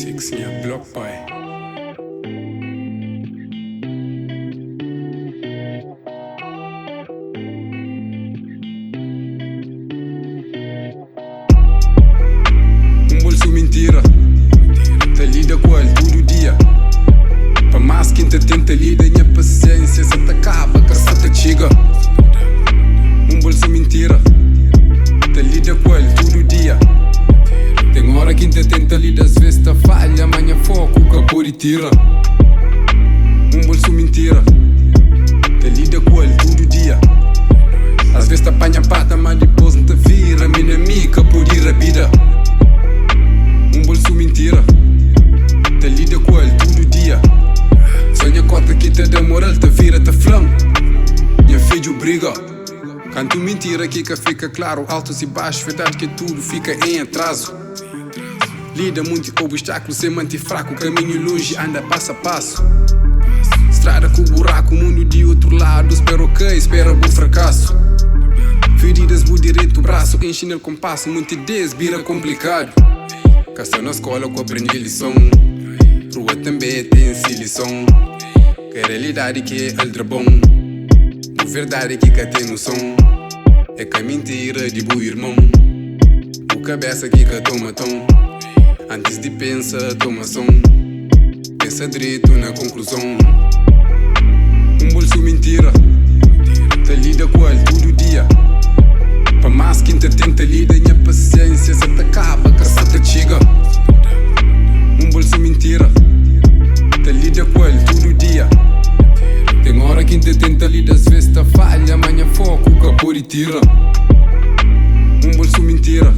Sexinha block pai. Bolso Mintira, tá lida qual, todo dia. Pa mais quinta tenta lida, minha paciência se te acaba, que se te txiga. Bolso Mintira, tá lida qual, todo dia. Tem hora quinta tenta lida, às vezes tá falha, manha foco, podi, tira. Bolso Mintira, tá lida qual, todo dia. Às vezes tá panha pata, mas depois não te vira, minha amiga, podi, rabida. Bolso Mintira, te lida qual, todo dia. Sonha cota que te dá moral, te vira, te flan. Minha fidjo, briga. Quanto mentira que fica claro, altos e baixo, verdade que tudo fica em atraso. Lida munti, obstaculo, sem manter fraco, caminho longe, anda passo a passo. Estrada com buraco, mundo de outro lado, espera espera o fracasso. Feridas, vou direito, braço, enche no compasso, muitas vezes vira complicado. Caça na escola que aprendi lição, rua também tem lição. Que a realidade que é ultra bom, a verdade que tem noção. É que a mentira de bom irmão, o cabeça que toma tom. Antes de pensar, toma som. Pensa direito na conclusão. Bolso Mintira, tá lida qual, todo dia. Pa mais quinta tenta lida, minha paciência se te acaba, que se te txiga. Bolso Mintira, tá lida qual, todo dia. Tem hora quinta tenta lida, às vezes tá falha, manha foco, podi, tira. Bolso Mintira,